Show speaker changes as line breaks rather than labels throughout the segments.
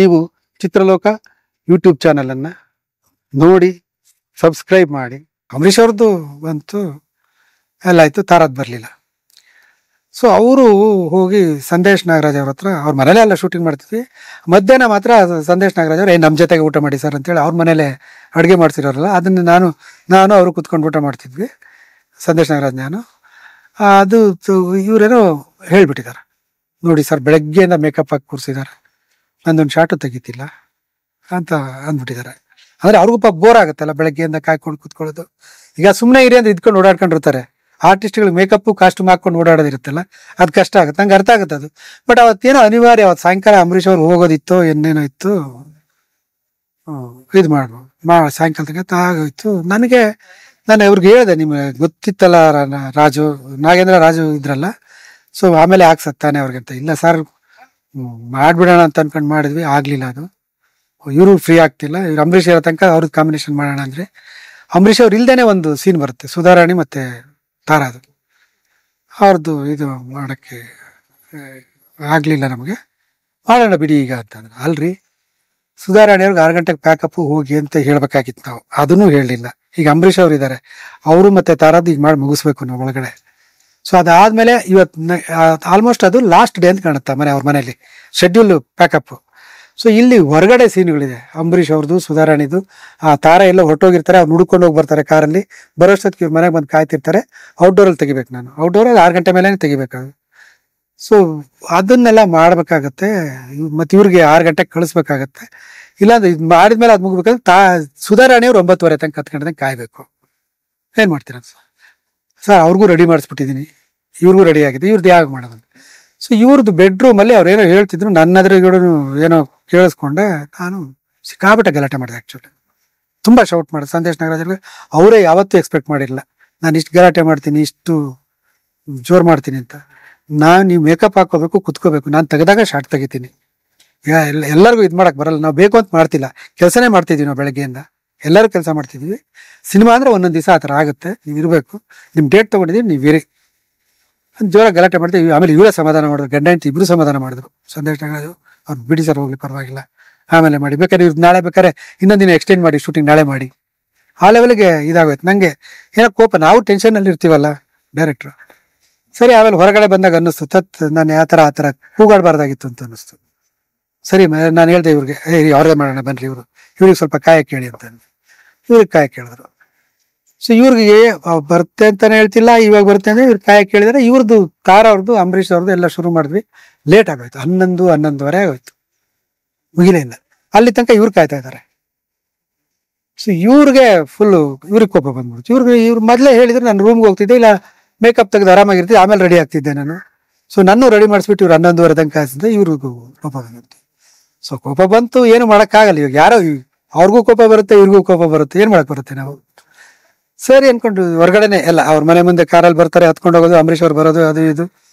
ನೀವು ಚಿತ್ರಲೋಕ ಯೂಟ್ಯೂಬ್ ಚಾನಲನ್ನು ನೋಡಿ ಸಬ್ಸ್ಕ್ರೈಬ್ ಮಾಡಿ. ಅಂಬರೀಷ್ ಅವ್ರದ್ದು ಬಂತು ಎಲ್ಲ ಆಯಿತು, ತಾರದ್ದು ಬರಲಿಲ್ಲ. ಸೊ ಅವರು ಹೋಗಿ ಸಂದೇಶ್ ನಾಗರಾಜ್ ಅವ್ರ ಹತ್ರ, ಅವ್ರ ಮನೇಲೆ ಎಲ್ಲ ಶೂಟಿಂಗ್ ಮಾಡ್ತಿದ್ವಿ. ಮಧ್ಯಾಹ್ನ ಮಾತ್ರ ಸಂದೇಶ್ ನಾಗರಾಜ್ ಅವ್ರು ನಮ್ಮ ಜೊತೆಗೆ ಊಟ ಮಾಡಿ ಸರ್ ಅಂತೇಳಿ ಅವ್ರ ಮನೇಲೆ ಅಡುಗೆ ಮಾಡ್ತಿರೋರಲ್ಲ, ಅದನ್ನು ನಾನು ಅವರು ಕೂತ್ಕೊಂಡು ಊಟ ಮಾಡ್ತಿದ್ವಿ, ಸಂದೇಶ್ ನಾಗರಾಜ್ ನಾನು. ಅದು ಇವರೇನೋ ಹೇಳಿಬಿಟ್ಟಿದ್ದಾರೆ, ನೋಡಿ ಸರ್ ಬೆಳಗ್ಗೆಯಿಂದ ಮೇಕಪ್ ಹಾಕಿ ಕೂರಿಸಿದ್ದಾರೆ, ನಂದೊಂದು ಶಾರ್ಟು ತೆಗಿತಿಲ್ಲ ಅಂತ ಅಂದ್ಬಿಟ್ಟಿದ್ದಾರೆ. ಅಂದರೆ ಅವ್ರಿಗೂ ಪಾಪ ಬೋರ್ ಆಗುತ್ತಲ್ಲ ಬೆಳಗ್ಗೆಯಿಂದ ಕಾಯ್ಕೊಂಡು ಕೂತ್ಕೊಳ್ಳೋದು. ಈಗ ಸುಮ್ಮನೆ ಇರಿ ಅಂದ್ರೆ ಇದ್ಕೊಂಡು ಓಡಾಡ್ಕೊಂಡಿರ್ತಾರೆ. ಆರ್ಟಿಸ್ಟ್ಗಳಿಗೆ ಮೇಕಪ್ಪು ಕಾಸ್ಟ್ಯೂಮ್ ಹಾಕ್ಕೊಂಡು ಓಡಾಡೋದಿರುತ್ತಲ್ಲ, ಅದು ಕಷ್ಟ ಆಗುತ್ತೆ, ನಂಗೆ ಅರ್ಥ ಆಗುತ್ತೆ ಅದು. ಬಟ್ ಅವತ್ತೇನೋ ಅನಿವಾರ್ಯ, ಅವತ್ತು ಸಾಯಂಕಾಲ ಅಂಬರೀಷ್ ಅವ್ರು ಹೋಗೋದಿತ್ತು, ಏನೇನೋ ಇತ್ತು, ಇದು ಸಾಯಂಕಾಲ ತನಕ ಆಗೋಯ್ತು. ನಾನು ಅವ್ರಿಗೆ ಹೇಳಿದೆ, ನಿಮಗೆ ಗೊತ್ತಿತ್ತಲ್ಲ ನಾಗೇಂದ್ರ ರಾಜು ಇದ್ರಲ್ಲ, ಸೊ ಆಮೇಲೆ ಹಾಕ್ಸತ್ತಾನೆ ಅವ್ರಿಗೆ ಅಂತ. ಇಲ್ಲ ಸರ್ ಮಾಡಿಬಿಡೋಣ ಅಂತ ಅನ್ಕೊಂಡು ಮಾಡಿದ್ವಿ, ಆಗಲಿಲ್ಲ ಅದು. ಇವರು ಫ್ರೀ ಆಗ್ತಿಲ್ಲ, ಇವ್ರು ಅಂಬರೀಷ್ ಇರೋ ತನಕ ಅವ್ರದ್ದು ಕಾಂಬಿನೇಷನ್ ಮಾಡೋಣ ಅಂದರೆ ಅಂಬರೀಷ್ ಅವ್ರು ಇಲ್ದೇನೆ ಒಂದು ಸೀನ್ ಬರುತ್ತೆ, ಸುಧಾರಾಣಿ ಮತ್ತು ತಾರಾದು, ಅವ್ರದ್ದು ಇದು ಮಾಡೋಕ್ಕೆ ಆಗಲಿಲ್ಲ ನಮಗೆ. ಮಾಡೋಣ ಬಿಡಿ ಈಗ ಅಂತಂದ್ರೆ, ಅಲ್ರಿ ಸುಧಾರಾಣಿಯವ್ರಿಗೆ 6 ಗಂಟೆಗೆ ಪ್ಯಾಕಪ್ಪು ಹೋಗಿ ಅಂತ ಹೇಳ್ಬೇಕಾಗಿತ್ತು ನಾವು, ಅದನ್ನೂ ಹೇಳಲಿಲ್ಲ. ಈಗ ಅಂಬರೀಷ್ ಅವ್ರು ಇದ್ದಾರೆ, ಅವರು ಮತ್ತು ತಾರಾದು ಈಗ ಮಾಡಿ ಮುಗಿಸ್ಬೇಕು ನಾವು ಒಳಗಡೆ. ಸೊ ಅದಾದಮೇಲೆ ಇವತ್ತು ಆಲ್ಮೋಸ್ಟ್ ಅದು ಲಾಸ್ಟ್ ಡೇ ಅಂತ ಕಾಣುತ್ತೆ ಅವ್ರ ಮನೇಲಿ ಶೆಡ್ಯೂಲ್ ಪ್ಯಾಕಪ್ಪು. ಸೊ ಇಲ್ಲಿ ಹೊರಗಡೆ ಸೀನ್ಗಳಿದೆ, ಅಂಬರೀಷ್ ಅವ್ರದ್ದು, ಸುಧಾರಾಣಿದು. ತಾರ ಎಲ್ಲ ಹೊರಟೋಗಿರ್ತಾರೆ, ಅವ್ರು ಹುಡ್ಕೊಂಡು ಹೋಗಿ ಬರ್ತಾರೆ ಕಾರಲ್ಲಿ, ಬರೋಷ್ಟೊತ್ತಿಗೆ ಇವ್ರ ಮನೆಗೆ ಬಂದು ಕಾಯ್ತಿರ್ತಾರೆ. ಔಟ್ಡೋರಲ್ಲಿ ತೆಗಿಬೇಕು, ನಾನು ಔಟ್ಡೋರಲ್ಲಿ 6 ಗಂಟೆ ಮೇಲೆ ತೆಗಿಬೇಕಾಗ. ಸೊ ಅದನ್ನೆಲ್ಲ ಮಾಡಬೇಕಾಗತ್ತೆ, ಮತ್ತು ಇವ್ರಿಗೆ 6 ಗಂಟೆಗೆ ಕಳಿಸ್ಬೇಕಾಗತ್ತೆ. ಇಲ್ಲಾಂದ್ರೆ ಇದು ಮಾಡಿದ್ಮೇಲೆ ಅದು ಮುಗ್ಬೇಕಂದ್ರೆ ಸುಧಾರಾಣಿಯವ್ರು 9:30 ತನಕ 10 ಗಂಟೆ ಕಾಯ್ಬೇಕು. ಏನು ಮಾಡ್ತೀರ ಸರ್? ಅವ್ರಿಗೂ ರೆಡಿ ಮಾಡಿಸ್ಬಿಟ್ಟಿದ್ದೀನಿ, ಇವ್ರಿಗೂ ರೆಡಿ ಆಗಿದೆ, ಇವ್ರದ್ದು ಯಾವಾಗ ಮಾಡೋದು? ಸೊ ಇವ್ರದ್ದು ಬೆಡ್ರೂಮಲ್ಲಿ ಅವ್ರು ಏನೋ ಹೇಳ್ತಿದ್ರು, ನನ್ನ ಎದುರುಗಡೆ ಏನೋ ಕೇಳಿಸ್ಕೊಂಡೆ. ನಾನು ಸಿಕ್ಕಾಪಟ್ಟೆ ಗಲಾಟೆ ಮಾಡಿದೆ. ಆ್ಯಕ್ಚುಲಿ ತುಂಬ ಶೌಟ್ ಮಾಡಿದೆ ಸಂದೇಶ್ ನಾಗರಾಜ್. ಅವರೇ ಯಾವತ್ತೂ ಎಕ್ಸ್ಪೆಕ್ಟ್ ಮಾಡಿರಲಿಲ್ಲ ನಾನು ಇಷ್ಟು ಗಲಾಟೆ ಮಾಡ್ತೀನಿ, ಇಷ್ಟು ಜೋರು ಮಾಡ್ತೀನಿ ಅಂತ. ನೀವು ಮೇಕಪ್ ಹಾಕೋಬೇಕು, ಕುತ್ಕೋಬೇಕು, ನಾನು ತೆಗೆದಾಗ ಶಾರ್ಟ್ ತೆಗಿತೀನಿ. ಈಗ ಎಲ್ಲರಿಗೂ ಇದು ಮಾಡೋಕ್ಕೆ ಬರಲ್ಲ, ನಾವು ಬೇಕು ಅಂತ ಮಾಡ್ತಿಲ್ಲ, ಕೆಲಸನೇ ಮಾಡ್ತಿದ್ವಿ ನಾವು ಬೆಳಗ್ಗೆಯಿಂದ, ಎಲ್ಲರೂ ಕೆಲಸ ಮಾಡ್ತಿದ್ವಿ. ಸಿನಿಮಾ ಅಂದರೆ ಒಂದೊಂದು ದಿವಸ ಆ ಥರ ಆಗುತ್ತೆ, ನೀವು ಇರಬೇಕು, ನಿಮ್ಮ ಡೇಟ್ ತೊಗೊಂಡಿದ್ದೀವಿ, ನೀವು ಇರಿ ಜೋರಾಗಿ ಗಲಾಟೆ ಮಾಡ್ತೀವಿ. ಆಮೇಲೆ ಇವರೇ ಸಮಾಧಾನ ಮಾಡಿದ್ರು, ಗಂಡ ಹೆಂಡತಿ ಇಬ್ಬರು ಸಮಾಧಾನ ಮಾಡಿದ್ರು. ಸಂದೇಶ್ ನಾಗರಾಜು ಅವ್ರು ಬಿಡಿ ಸರ್ ಹೋಗ್ಲಿ ಪರವಾಗಿಲ್ಲ, ಆಮೇಲೆ ಮಾಡಿ, ಬೇಕಾದ್ರೆ ಇವ್ರು ನಾಳೆ ಬೇಕಾದ್ರೆ ಇನ್ನೊಂದು ದಿನ ಎಕ್ಸ್ಟೆಂಡ್ ಮಾಡಿ, ಶೂಟಿಂಗ್ ನಾಳೆ ಮಾಡಿ. ಆ ಲೆವೆಲ್ಗೆ ಇದಾಗೋಯ್ತು. ನನಗೆ ಏನೋ ಕೋಪ, ನಾವು ಟೆನ್ಷನಲ್ಲಿ ಇರ್ತೀವಲ್ಲ ಡೈರೆಕ್ಟ್ರು. ಸರಿ, ಆಮೇಲೆ ಹೊರಗಡೆ ಬಂದಾಗ ಅನ್ನಿಸ್ತು, ನಾನು ಆ ಥರ ಕೂಗಾಡಬಾರ್ದಾಗಿತ್ತು ಅಂತ ಅನ್ನಿಸ್ತು. ಸರಿ, ನಾನು ಹೇಳಿದೆ ಇವ್ರಿಗೆ, ಅವ್ರದೇ ಮಾಡೋಣ ಬನ್ನಿರಿ, ಇವ್ರಿಗೆ ಸ್ವಲ್ಪ ಕಾಯಕ್ಕೆ ಹೇಳಿ ಅಂತ. ಇವ್ರಿಗೆ ಕಾಯಕ್ಕೆ ಹೇಳಿದ್ರು. ಸೊ ಇವ್ರಿಗೆ ಬರುತ್ತೆ ಅಂತಾನೆ ಹೇಳ್ತಿಲ್ಲ, ಇವಾಗ ಬರುತ್ತೆ ಅಂದರೆ ಇವ್ರು ಕಾಯಕ್ಕೆ ಹೇಳಿದ್ರೆ, ಇವ್ರದ್ದು ತಾರ ಅವ್ರದ್ದು, ಅಂಬರೀಷ್ ಅವ್ರದ್ದು ಎಲ್ಲ ಶುರು ಮಾಡಿದ್ವಿ. ಲೇಟ್ ಆಗೋಯ್ತು, 11:30 ಆಗೋಯ್ತು, ಮುಗಿಲೇ ಇಲ್ಲ. ಅಲ್ಲಿ ತನಕ ಇವ್ರು ಕಾಯ್ತಾ ಇದ್ದಾರೆ. ಸೊ ಇವ್ರಿಗೆ ಇವ್ರಿಗೆ ಕೋಪ ಬಂದ್ಬಿಡ್ತು. ಇವ್ರು ಮೊದಲೇ ಹೇಳಿದ್ರೆ ನಾನು ರೂಮ್ಗೆ ಹೋಗ್ತಿದ್ದೆ, ಇಲ್ಲ ಮೇಕಪ್ ತೆಗೆದು ಆರಾಮಾಗಿರ್ತಿದ್ದೆ, ಆಮೇಲೆ ರೆಡಿ ಆಗ್ತಿದ್ದೆ ನಾನು. ಸೊ ನಾನು ರೆಡಿ ಮಾಡಿಸ್ಬಿಟ್ಟು ಇವ್ರು 11:30 ತನಕ ಕಾಯಿಸಿದ್ದೆ, ಇವ್ರಿಗೂ ಕೋಪ ಬಂತು. ಸೊ ಕೋಪ ಬಂತು, ಏನು ಮಾಡೋಕ್ಕಾಗಲ್ಲ. ಇವಾಗ ಯಾರೋ ಅವ್ರಿಗೂ ಕೋಪ ಬರುತ್ತೆ, ಇವ್ರಿಗೂ ಕೋಪ ಬರುತ್ತೆ, ಏನು ಮಾಡಕ್ಕೆ ಬರುತ್ತೆ ನಾವು? ಸರಿ ಅನ್ಕೊಂಡು ಹೊರಗಡೆನೆ ಎಲ್ಲ ಅವ್ರ ಮನೆ ಮುಂದೆ ಕಾರಲ್ಲಿ ಬರ್ತಾರೆ, ಹತ್ಕೊಂಡು ಹೋಗೋದು, ಅಂಬರೀಷ್ ಅವ್ರು ಬರೋದು, ಅದು ಇದು.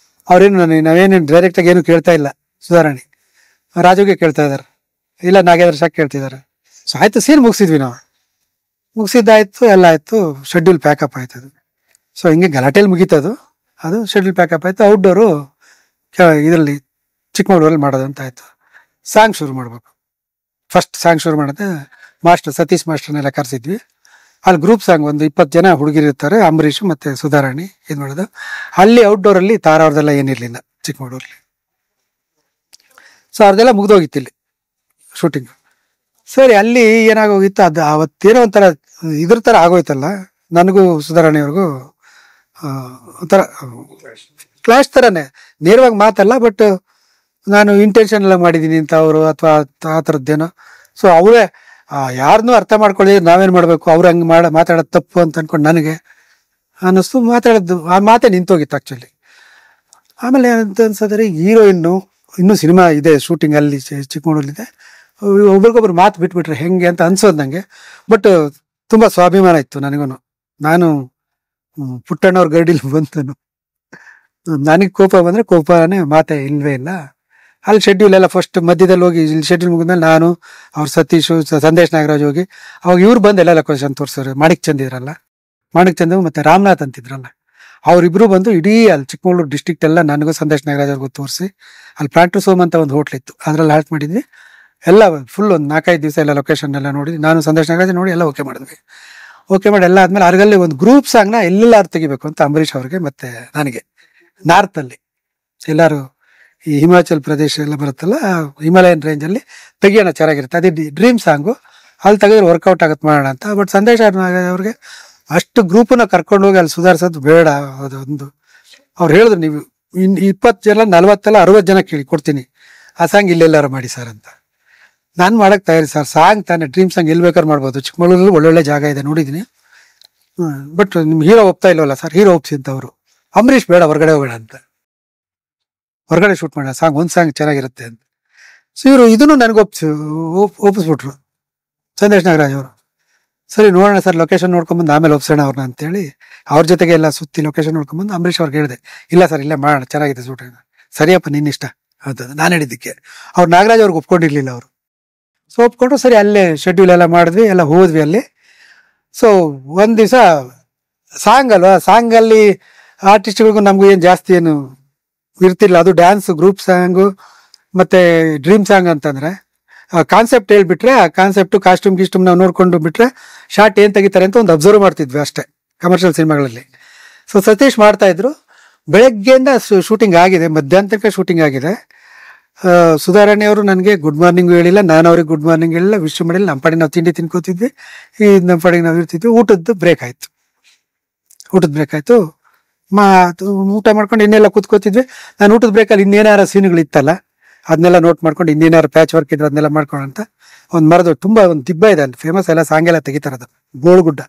ಅವ್ರೇನು ನಾವೇನು ಡೈರೆಕ್ಟಾಗಿ ಏನು ಕೇಳ್ತಾ ಇಲ್ಲ. ಸುಧಾರಾಣಿ ರಾಜುಗೆ ಕೇಳ್ತಾ ಇದ್ದಾರೆ, ಇಲ್ಲ ನಾಗೇಂದ್ರ ಶಾಕ್ ಕೇಳ್ತಿದ್ದಾರೆ. ಸೊ ಆಯ್ತು, ಸೀನ್ ಮುಗಿಸಿದ್ವಿ ನಾವು, ಮುಗಿಸಿದ್ದಾಯ್ತು, ಎಲ್ಲ ಆಯ್ತು, ಶೆಡ್ಯೂಲ್ ಪ್ಯಾಕಪ್ ಆಯ್ತು ಅದು. ಸೊ ಹಿಂಗೆ ಗಲಾಟೆಯಲ್ಲಿ ಮುಗೀತದು, ಅದು ಶೆಡ್ಯೂಲ್ ಪ್ಯಾಕಪ್ ಆಯ್ತು. ಔಟ್ಡೋರು ಇದರಲ್ಲಿ ಚಿಕ್ಕಮಗಳೂರಲ್ಲಿ ಮಾಡೋದು ಅಂತ ಆಯ್ತು. ಸಾಂಗ್ ಶುರು ಮಾಡ್ಬೇಕು. ಫಸ್ಟ್ ಸಾಂಗ್ ಶುರು ಮಾಡಿದೆ, ಸತೀಶ್ ಮಾಸ್ಟರ್ನೆಲ್ಲ ಕರೆಸಿದ್ವಿ. ಅಲ್ಲಿ ಗ್ರೂಪ್ ಸಾಂಗ್ ಒಂದು 20 ಜನ ಹುಡುಗಿರಿರ್ತಾರೆ, ಅಂಬರೀಷ್ ಮತ್ತು ಸುಧಾರಾಣಿ ಇದು ಮಾಡೋದು. ಅಲ್ಲಿ ಔಟ್ಡೋರಲ್ಲಿ ತಾರ ಅವ್ರದ್ದೆಲ್ಲ ಏನಿರಲಿಲ್ಲ ಚಿಕ್ಕಮಗಳೂರಲ್ಲಿ. ಸೊ ಅವ್ರದ್ದೆಲ್ಲ ಮುಗ್ದೋಗಿತ್ತು ಇಲ್ಲಿ ಶೂಟಿಂಗ್. ಸರಿ, ಅಲ್ಲಿ ಏನಾಗೋಗಿತ್ತು, ಅದು ಅವತ್ತೇನೋ ಒಂಥರ ಇದ್ರ ಥರ ಆಗೋಯ್ತಲ್ಲ, ನನಗೂ ಸುಧಾರಾಣಿಯವ್ರಿಗೂ ಒಂಥರ ಕ್ಲಾಶ್ ಥರನೇ, ನೇರವಾಗಿ ಮಾತಲ್ಲ, ಬಟ್ ನಾನು ಇಂಟೆನ್ಷನ್ ಎಲ್ಲ ಮಾಡಿದ್ದೀನಿ ಅಂತ ಅವರು, ಅಥವಾ ಆ ಥರದ್ದೇನೋ. ಸೊ ಅವರೇ ಯಾರನ್ನೂ ಅರ್ಥ ಮಾಡ್ಕೊಳ್ಳಿ, ನಾವೇನು ಮಾಡಬೇಕು, ಅವ್ರು ಹಂಗೆ ಮಾತಾಡೋದು ತಪ್ಪು ಅಂತ ಅಂದ್ಕೊಂಡು ನನಗೆ ಅನ್ನಿಸ್ತು. ಮಾತಾಡೋದು ಆ ಮಾತೇ ನಿಂತೋಗಿತ್ತು ಆ್ಯಕ್ಚುಲಿ. ಆಮೇಲೆ ಅಂತ ಅನ್ಸೋದ್ರೆ ಇನ್ನೂ ಸಿನಿಮಾ ಇದೆ ಶೂಟಿಂಗ್ ಅಲ್ಲಿ ಚಿಕ್ಕಮಗಳೂರಲ್ಲಿದೆ, ಒಬ್ರಿಗೊಬ್ರು ಮಾತು ಬಿಟ್ಬಿಟ್ರೆ ಹೆಂಗೆ ಅಂತ ಅನ್ಸೋದು ನನಗೆ. ಬಟ್ ತುಂಬ ಸ್ವಾಭಿಮಾನ ಇತ್ತು ನನಗೂ. ನಾನು ಪುಟ್ಟಣ್ಣವ್ರ ಗೈಡಿಲಿ ಬಂತನು, ನನಗೆ ಕೋಪ ಬಂದರೆ ಕೋಪನೇ ಮಾತೇ ಇಲ್ಲವೇ ಇಲ್ಲ. ಅಲ್ಲಿ ಶೆಡ್ಯೂಲ್ ಎಲ್ಲ ಫಸ್ಟ್ ಮಧ್ಯದಲ್ಲಿ ಹೋಗಿ, ಇಲ್ಲಿ ಶೆಡ್ಯೂಲ್ ಮುಗಿದ್ಮೇಲೆ ನಾನು, ಅವ್ರು ಸತೀಶು, ಸಂದೇಶ್ ನಾಗರಾಜ್ ಹೋಗಿ, ಅವಾಗ ಇವ್ರು ಬಂದು ಎಲ್ಲ ಲೊಕೇಶನ್ ತೋರಿಸೋರು. ಮಾಣಿಕ್ ಚಂದ್ ಇದ್ರಲ್ಲ, ಮಾಣಿಕ್ ಚಂದ್ ಮತ್ತು ರಾಮನಾಥ್ ಅಂತಿದ್ರಲ್ಲ, ಅವರಿಬ್ಬರು ಬಂದು ಇಡೀ ಅಲ್ಲಿ ಚಿಕ್ಕಮಗಳೂರು ಡಿಸ್ಟ್ರಿಕ್ಟ್ ಎಲ್ಲ ನನಗೂ ಸಂದೇಶ್ ನಾಗರಾಜ್ ಅವ್ರಿಗೂ ತೋರಿಸಿ, ಅಲ್ಲಿ ಪ್ಲಾಂಟು ಸೋಮ್ ಅಂತ ಒಂದು ಹೋಟ್ಲ್ ಇತ್ತು, ಅದರಲ್ಲಿ ಹಾಲ್ಟ್ ಮಾಡಿದ್ವಿ. ಎಲ್ಲ ಫುಲ್ ಒಂದು 4-5 ದಿವಸ ಎಲ್ಲ ಲೊಕೇಶನ್ ಎಲ್ಲ ನೋಡಿ, ನಾನು ಸಂದೇಶ್ ನಾಗರಾಜ್ ನೋಡಿ ಎಲ್ಲ ಓಕೆ ಮಾಡಿದ್ವಿ. ಓಕೆ ಮಾಡಿ ಎಲ್ಲ ಆದ್ಮೇಲೆ ಅರ್ಗಲ್ಲಿ ಒಂದು ಗ್ರೂಪ್ ಸಾಂಗ್ನ ಎಲ್ಲಾರು ತೆಗಿಬೇಕು ಅಂತ ಅಂಬರೀಷ್ ಅವ್ರಿಗೆ ಮತ್ತೆ ನನಗೆ ನಾರ್ತಲ್ಲಿ ಎಲ್ಲರೂ ಈ ಹಿಮಾಚಲ್ ಪ್ರದೇಶ ಎಲ್ಲ ಬರುತ್ತಲ್ಲ, ಹಿಮಾಲಯನ್ ರೇಂಜಲ್ಲಿ ತೆಗಿಯೋಣ ಚೆನ್ನಾಗಿರುತ್ತೆ, ಅದೇ ಡ್ರೀಮ್ ಸಾಂಗು, ಅಲ್ಲಿ ತೆಗೆದ್ರೆ ವರ್ಕೌಟ್ ಆಗತ್ತೆ ಮಾಡೋಣ ಅಂತ. ಬಟ್ ಸಂದೇಶ್ ಅವ್ರಿಗೆ ಅಷ್ಟು ಗ್ರೂಪನ್ನ ಕರ್ಕೊಂಡು ಹೋಗಿ ಅಲ್ಲಿ ಸುಧಾರಿಸೋದು ಬೇಡ. ಅದೊಂದು ಅವ್ರು ಹೇಳಿದ್ರು, ನೀವು 20 ಜನ 40 60 ಜನ ಕೇಳಿ ಕೊಡ್ತೀನಿ, ಆ ಸಾಂಗ್ ಇಲ್ಲೆಲ್ಲಾರು ಮಾಡಿ ಸರ್ ಅಂತ. ನಾನು ಮಾಡಕ್ಕೆ ತಯಾರಿ ಸರ್, ಸಾಂಗ್ ತಾನೆ ಡ್ರೀಮ್ ಸಾಂಗ್ ಎಲ್ಲಿ ಬೇಕಾದ್ರು ಮಾಡ್ಬೋದು, ಚಿಕ್ಕಮಗಳೂರಲ್ಲಿ ಒಳ್ಳೊಳ್ಳೆ ಜಾಗ ಇದೆ ನೋಡಿದ್ದೀನಿ, ಬಟ್ ನಿಮ್ ಹೀರೋ ಒಪ್ತಾ ಇಲ್ವಲ್ಲ ಸರ್, ಹೀರೋ ಒಪ್ಸಿ ಅಂತ ಅವರು. ಅಂಬರೀಷ್ ಬೇಡ ಹೊರಗಡೆ ಹೋಗೋಣ ಅಂತ, ಹೊರಗಡೆ ಶೂಟ್ ಮಾಡೋಣ ಸಾಂಗ್, ಒಂದು ಸಾಂಗ್ ಚೆನ್ನಾಗಿರುತ್ತೆ ಅಂತ. ಸೊ ಇವರು ಇದನ್ನು ನನಗೆ ಒಪ್ಪಿಸ್ಬಿಟ್ರು ಸಂದೇಶ್ ನಾಗರಾಜ್ ಅವರು. ಸರಿ ನೋಡೋಣ ಸರ್, ಲೊಕೇಶನ್ ನೋಡ್ಕೊಂಬಂದು ಆಮೇಲೆ ಒಪ್ಸೋಣ ಅವ್ರನ್ನ ಅಂತೇಳಿ ಅವ್ರ ಜೊತೆಗೆ ಎಲ್ಲ ಸುತ್ತಿ ಲೊಕೇಶನ್ ನೋಡ್ಕೊಂಬಂದು ಅಂಬರೀಷ್ ಅವ್ರಿಗೆ ಹೇಳಿದೆ, ಇಲ್ಲ ಸರ್ ಇಲ್ಲೇ ಮಾಡೋಣ ಚೆನ್ನಾಗಿದೆ ಶೂಟಿಂಗ್. ಸರಿಯಪ್ಪ ನಿನ್ನಿಷ್ಟ ಅಂತ ನಾನು ಹೇಳಿದ್ದಕ್ಕೆ ಅವ್ರು ನಾಗರಾಜ್ ಅವ್ರಿಗೆ ಒಪ್ಕೊಂಡಿರ್ಲಿಲ್ಲ ಅವರು. ಸೊ ಒಪ್ಕೊಂಡ್ರು, ಸರಿ ಅಲ್ಲೇ ಶೆಡ್ಯೂಲ್ ಎಲ್ಲ ಮಾಡಿದ್ವಿ, ಎಲ್ಲ ಹೋದ್ವಿ ಅಲ್ಲಿ. ಸೊ ಒಂದ್ ದಿವಸ ಸಾಂಗ್ ಅಲ್ವಾ, ಸಾಂಗಲ್ಲಿ ಆರ್ಟಿಸ್ಟ್ಗಳಿಗೂ ನಮಗೂ ಏನು ಜಾಸ್ತಿ ಏನು ಇರ್ತಿಲ್ಲ, ಅದು ಡ್ಯಾನ್ಸ್ ಗ್ರೂಪ್ ಸಾಂಗು ಮತ್ತೆ ಡ್ರೀಮ್ ಸಾಂಗ್ ಅಂತಂದ್ರೆ ಕಾನ್ಸೆಪ್ಟ್ ಹೇಳ್ಬಿಟ್ರೆ, ಆ ಕಾನ್ಸೆಪ್ಟು ಕಾಸ್ಟ್ಯೂಮ್ ಗಿಸ್ಟ್ಯೂಮ್ ನಾವು ನೋಡ್ಕೊಂಡು ಬಿಟ್ರೆ ಶಾರ್ಟ್ ಏನ್ ತೆಗಿತಾರೆ ಅಂತ ಒಂದು ಅಬ್ಸರ್ವ್ ಮಾಡ್ತಿದ್ವಿ ಅಷ್ಟೇ ಕಮರ್ಷಿಯಲ್ ಸಿನಿಮಾಗಳಲ್ಲಿ. ಸೊ ಸತೀಶ್ ಮಾಡ್ತಾ ಇದ್ರು, ಬೆಳಗ್ಗೆಯಿಂದ ಶೂಟಿಂಗ್ ಆಗಿದೆ, ಮಧ್ಯಾಹ್ನ ತನಕ ಶೂಟಿಂಗ್ ಆಗಿದೆ. ಸುಧಾರಾಣಿ ಅವರು ನನಗೆ ಗುಡ್ ಮಾರ್ನಿಂಗ್ ಹೇಳಿಲ್ಲ, ನಾನು ಅವ್ರಿಗೆ ಗುಡ್ ಮಾರ್ನಿಂಗ್ ಹೇಳಿಲ್ಲ, ವಿಶ್ ಮಾಡಿಲ್ಲ. ನಮ್ಮ ಪಾಡಿಗೆ ನಾವು ತಿಂಡಿ ತಿನ್ಕೋತಿದ್ವಿ, ಈ ನಮ್ಮ ಪಾಡಿಗೆ ನಾವು ಇರ್ತಿದ್ವಿ. ಊಟದ ಬ್ರೇಕ್ ಆಯ್ತು, ಊಟ ಮಾಡ್ಕೊಂಡು ಇನ್ನೆಲ್ಲ ಕೂತ್ಕೋತಿದ್ವಿ. ನಾನು ಊಟದ ಬ್ರೇಕಲ್ಲಿ ಇನ್ನೇನಾರ ಸೀನ್ಗಳು ಇತ್ತಲ್ಲ ಅದನ್ನೆಲ್ಲ ನೋಟ್ ಮಾಡ್ಕೊಂಡು, ಇನ್ನೇನಾರು ಪ್ಯಾಚ್ ವರ್ಕ್ ಇದ್ರೆ ಅದನ್ನೆಲ್ಲ ಮಾಡ್ಕೊಂಡು ಅಂತ ಒಂದು ಮರದ ತುಂಬಾ ಒಂದು ದಿಬ್ಬ ಇದೆ ಅಲ್ಲಿ ಫೇಮಸ್, ಎಲ್ಲ ಸಾಂಗ್ ಎಲ್ಲ ತೆಗಿತಾರದು ಗೋಳ್ಗುಡ್ಡ,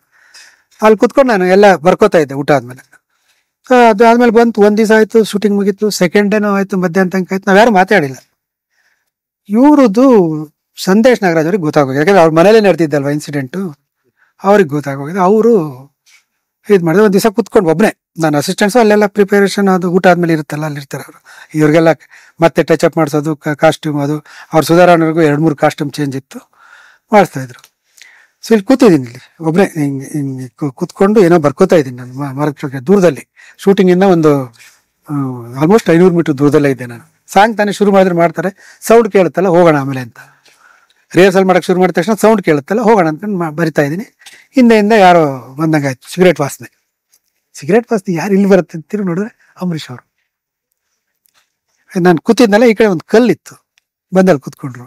ಅಲ್ಲಿ ಕುತ್ಕೊಂಡು ನಾನು ಎಲ್ಲ ಬರ್ಕೋತಾ ಇದ್ದೆ ಊಟ ಆದ್ಮೇಲೆ. ಅದು ಆದ್ಮೇಲೆ ಬಂತು, ಒಂದ್ ದಿವಸ ಆಯ್ತು ಶೂಟಿಂಗ್ ಮುಗೀತು, ಸೆಕೆಂಡ್ ಡೇನೂ ಆಯ್ತು, ಮಧ್ಯಾಹ್ನ ತನಕ ಆಯ್ತು, ನಾವ್ಯಾರು ಮಾತಾಡಿಲ್ಲ. ಇವ್ರದ್ದು ಸಂದೇಶ್ ನಾಗರಾಜ್ ಅವ್ರಿಗೆ ಗೊತ್ತಾಗೋಗಿದೆ, ಯಾಕಂದ್ರೆ ಅವ್ರ ಮನೇಲೇ ನಡೆದಿದ್ದಲ್ವಾ ಇನ್ಸಿಡೆಂಟು, ಅವ್ರಿಗೆ ಗೊತ್ತಾಗೋಗಿದೆ. ಅವರು ಇದು ಮಾಡಿದ್ರೆ ಒಂದ್ ದಿವಸ ಕುತ್ಕೊಂಡು ಒಬ್ಬನೇ, ನಾನು ಅಸಿಸ್ಟೆಂಟ್ಸು ಅಲ್ಲೆಲ್ಲ ಪ್ರಿಪರೇಷನ್ ಅದು ಊಟ ಆದ್ಮೇಲೆ ಇರುತ್ತಲ್ಲ ಅಲ್ಲಿ ಇರ್ತಾರೆ ಅವರು, ಇವ್ರಿಗೆಲ್ಲ ಮತ್ತೆ ಟಚ್ ಅಪ್ ಮಾಡಿಸೋದು, ಕಾಸ್ಟ್ಯೂಮ್ ಅದು, ಅವ್ರ ಸುಧಾರಣೆಗೂ 2-3 ಕಾಸ್ಟ್ಯೂಮ್ ಚೇಂಜ್ ಇತ್ತು, ಮಾಡಿಸ್ತಾ ಇದ್ರು. ಸೊ ಇಲ್ಲಿ ಕೂತಿದ್ದೀನಿ, ಇಲ್ಲಿ ಒಬ್ಬನೇ ಹಿಂಗೆ ಕೂತ್ಕೊಂಡು ಏನೋ ಬರ್ಕೋತಾ ಇದ್ದೀನಿ ನಾನು ಮರದ ದೂರದಲ್ಲಿ, ಶೂಟಿಂಗ್ ಇಂದ ಒಂದು ಆಲ್ಮೋಸ್ಟ್ 500 ಮೀಟರ್ ದೂರದಲ್ಲೇ ಇದ್ದೆ ನಾನು. ಸಾಂಗ್ ತಾನೇ ಶುರು ಮಾಡಿದ್ರೆ ಮಾಡ್ತಾರೆ, ಸೌಂಡ್ ಕೇಳುತ್ತಲ್ಲ ಹೋಗೋಣ ಆಮೇಲೆ ಅಂತ, ರಿಹರ್ಸಲ್ ಮಾಡಕ್ಕೆ ಶುರು ಮಾಡಿದ ತಕ್ಷಣ ಸೌಂಡ್ ಕೇಳುತ್ತಲ್ಲ ಹೋಗೋಣ ಅನ್ಕೊಂಡು ಬರಿತಾ ಇದ್ದೀನಿ. ಹಿಂದೆಯಿಂದ ಯಾರೋ ಬಂದಂಗಾಯ್ತು, ಸಿಗರೇಟ್ ವಾಸನೆ ಯಾರು ಇಲ್ಲಿ ಬರುತ್ತೆ ಅಂತ ತಿರುಗಿ ನೋಡಿದ್ರೆ ಅಂಬರೀಷ್ ಅವರು. ನಾನು ಕೂತಿದ್ನಲ್ಲ, ಈ ಕಡೆ ಒಂದು ಕಲ್ಲಿತ್ತು, ಬಂದಲ್ಲಿ ಕೂತ್ಕೊಂಡ್ರು.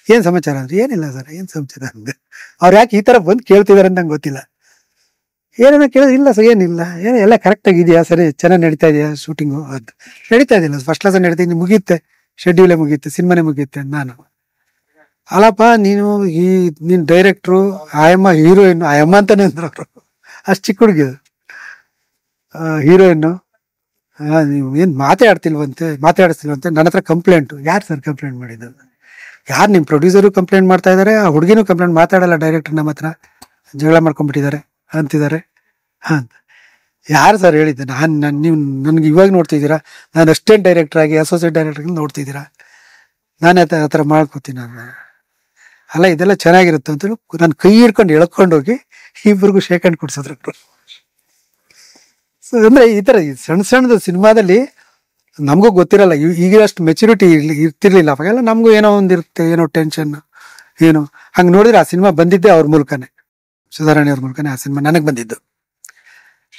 ಏನ್ ಸಮಾಚಾರ ಅಂದ್ರೆ, ಏನಿಲ್ಲ ಸರ್, ಏನ್ ಸಮಾಚಾರ ಅಂದ್ರೆ, ಅವ್ರು ಯಾಕೆ ಈ ತರ ಬಂದು ಕೇಳ್ತಿದಾರೆ ಅಂತ ನಂಗೆ ಗೊತ್ತಿಲ್ಲ. ಏನೇನೋ ಕೇಳಿದ್ರೆ, ಇಲ್ಲ ಸರ್ ಏನಿಲ್ಲ, ಎಲ್ಲ ಕರೆಕ್ಟ್ ಆಗಿದೆಯಾ, ಸರಿ ಚೆನ್ನಾಗಿ ನಡೀತಾ ಇದೆಯಾ ಶೂಟಿಂಗು, ಅದು ನಡೀತಾ ಇದೆಯಲ್ಲ ಫಸ್ಟ್ ಕ್ಲಾಸ್ ನಡೀತೀನಿ, ಮುಗಿಯುತ್ತೆ ಶೆಡ್ಯೂಲೇ ಮುಗಿಯುತ್ತೆ, ಸಿನಿಮಾನೇ ಮುಗಿಯುತ್ತೆ. ನಾನು ಅಲ್ಲಪ್ಪ ನೀನು ಡೈರೆಕ್ಟ್ರು, ಆಯಮ್ಮ ಹೀರೋಯಿನ್, ಆಯಮ್ಮ ಅಂತಾನೆ ಅಂದ್ರು ಅವರು, ಅಷ್ಟು ಚಿಕ್ಕ ಹುಡುಗಿದು ಹೀರೋಯಿನ್ನು. ನೀವು ಏನು ಮಾತಾಡಿಸ್ತಿಲ್ವಂತೆ, ನನ್ನ ಹತ್ರ ಕಂಪ್ಲೇಂಟು. ಯಾರು ಸರ್ ಕಂಪ್ಲೇಂಟ್ ಮಾಡಿದ್ದು? ಯಾರು ನಿಮ್ಮ ಪ್ರೊಡ್ಯೂಸರು ಕಂಪ್ಲೇಂಟ್ ಮಾಡ್ತಾ ಇದ್ದಾರೆ, ಆ ಹುಡುಗಿನೂ ಕಂಪ್ಲೇಂಟ್ ಮಾತಾಡಲ್ಲ, ಡೈರೆಕ್ಟರ್ ನಮ್ಮ ಹತ್ರ ಜಗಳ ಮಾಡ್ಕೊಂಡ್ಬಿಟ್ಟಿದ್ದಾರೆ ಅಂತಿದ್ದಾರೆ ಅಂತ. ಯಾರು ಸರ್ ಹೇಳಿದ್ದೆ? ನೀವು ನನಗೆ ಇವಾಗ ನೋಡ್ತಿದ್ದೀರಾ, ನಾನು ಅಸಿಸ್ಟೆಂಟ್ ಡೈರೆಕ್ಟರ್ ಆಗಿ ಅಸೋಸಿಯೇಟ್ ಡೈರೆಕ್ಟರ್ ನೋಡ್ತಿದ್ದೀರಾ, ನಾನು ಆ ಥರ ಮಾಡ್ಕೋತೀನಿ ನಾನು. ಅಲ್ಲ ಇದೆಲ್ಲ ಚೆನ್ನಾಗಿರುತ್ತೆ ಅಂತೇಳಿ ನಾನು ಕೈ ಹಿಡ್ಕೊಂಡು ಎಳ್ಕೊಂಡೋಗಿ ಇಬ್ಬರಿಗೂ ಶೇಕ್ ಹ್ಯಾಂಡ್ ಕೊಡ್ಸಿದ್ರು. ಸೊ ಅಂದ್ರೆ ಈ ಥರ ಸಣ್ಣದ ಸಿನಿಮಾದಲ್ಲಿ ನಮಗೂ ಗೊತ್ತಿರಲ್ಲ, ಈಗಷ್ಟು ಮೆಚುರಿಟಿ ಇರ್ತಿರ್ಲಿಲ್ಲ ಅವಾಗೆಲ್ಲ. ನಮಗೂ ಏನೋ ಒಂದಿರುತ್ತೆ, ಏನೋ ಟೆನ್ಷನ್ ಏನೋ. ಹಂಗೆ ನೋಡಿದ್ರೆ ಆ ಸಿನಿಮಾ ಬಂದಿದ್ದೆ ಅವ್ರ ಮೂಲಕನೇ, ಸುಧಾರಾಣಿ ಅವ್ರ ಮೂಲಕನೇ ಆ ಸಿನಿಮಾ ನನಗೆ ಬಂದಿದ್ದು.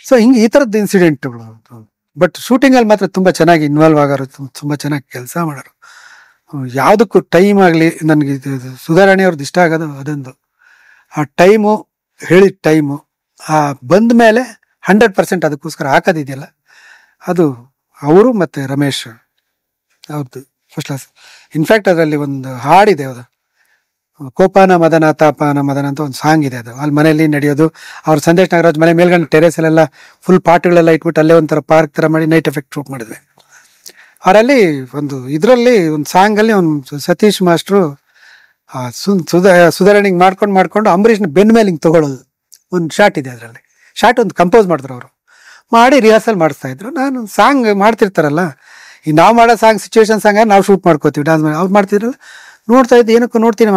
ಸೊ ಹಿಂಗೆ ಈ ಥರದ್ದು ಇನ್ಸಿಡೆಂಟ್ಗಳು. ಬಟ್ ಶೂಟಿಂಗಲ್ಲಿ ಮಾತ್ರ ತುಂಬ ಚೆನ್ನಾಗಿ ಇನ್ವಾಲ್ವ್ ಆಗೋರು, ತುಂಬ ಚೆನ್ನಾಗಿ ಕೆಲಸ ಮಾಡೋರು. ಯಾವುದಕ್ಕೂ ಟೈಮ್ ಆಗಲಿ, ನನಗೆ ಸುಧಾರಾಣಿ ಅವ್ರದ್ದು ಇಷ್ಟ ಆಗೋದು ಅದೊಂದು, ಆ ಟೈಮು, ಹೇಳಿದ ಟೈಮು, ಆ ಬಂದ ಮೇಲೆ 100% ಅದಕ್ಕೋಸ್ಕರ ಹಾಕೋದಿದೆಯಲ್ಲ, ಅದು ಅವರು ಮತ್ತು ರಮೇಶ್ ಅವ್ರದ್ದು ಫಸ್ಟ್ ಕ್ಲಾಸ್. ಇನ್ಫ್ಯಾಕ್ಟ್ ಅದರಲ್ಲಿ ಒಂದು ಹಾಡಿದೆ, ಅದು ಕೋಪಾನ ಮದನ ತಾಪಾನ ಮದನ ಅಂತ ಒಂದು ಸಾಂಗ್ ಇದೆ. ಅದು ಅಲ್ಲಿ ಮನೆಯಲ್ಲಿ ನಡೆಯೋದು, ಅವ್ರ ಸಂದೇಶ್ ನಾಗರಾಜ್ ಮನೆ ಮೇಲ್ಗಡೆ ಟೆರೇಸಲ್ಲೆಲ್ಲ ಫುಲ್ ಪಾಟ್ಗಳೆಲ್ಲ ಇಟ್ಬಿಟ್ಟು ಅಲ್ಲೇ ಒಂಥರ ಪಾರ್ಕ್ ಥರ ಮಾಡಿ ನೈಟ್ ಎಫೆಕ್ಟ್ ಶೂಟ್ ಮಾಡಿದ್ವಿ. ಅವರಲ್ಲಿ ಇದರಲ್ಲಿ ಒಂದು ಸಾಂಗಲ್ಲಿ ಒಂದು ಸತೀಶ್ ಮಾಸ್ಟ್ರು ಸುಧಾರಣೆಗೆ ಮಾಡ್ಕೊಂಡು ಅಂಬರೀಷ್ನ ಬೆನ್ನ ಮೇಲೆ ಹಿಂಗೆ ತಗೊಳ್ಳೋದು ಒಂದು ಶಾರ್ಟ್ ಇದೆ. ಅದರಲ್ಲಿ ಶಾರ್ಟ್ ಒಂದು ಕಂಪೋಸ್ ಮಾಡಿದ್ರು, ಅವರು ಮಾಡಿ ರಿಹರ್ಸಲ್ ಮಾಡಿಸ್ತಾ ಇದ್ರು. ನಾನು ಸಾಂಗ್ ಮಾಡ್ತಿರ್ತಾರಲ್ಲ, ಈ ನಾವು ಮಾಡೋ ಸಾಂಗ್ ಸಿಚುವೇಶನ್ ಸಾಂಗ್ ನಾವು ಶೂಟ್ ಮಾಡ್ಕೋತೀವಿ, ಡಾನ್ಸ್ ಮಾಡಿ. ಅವ್ರು ಮಾಡ್ತಿದ್ರಲ್ಲ, ನೋಡ್ತಾ ಇದ್ದು ಏನಕ್ಕೂ ನೋಡ್ತೀನಿ,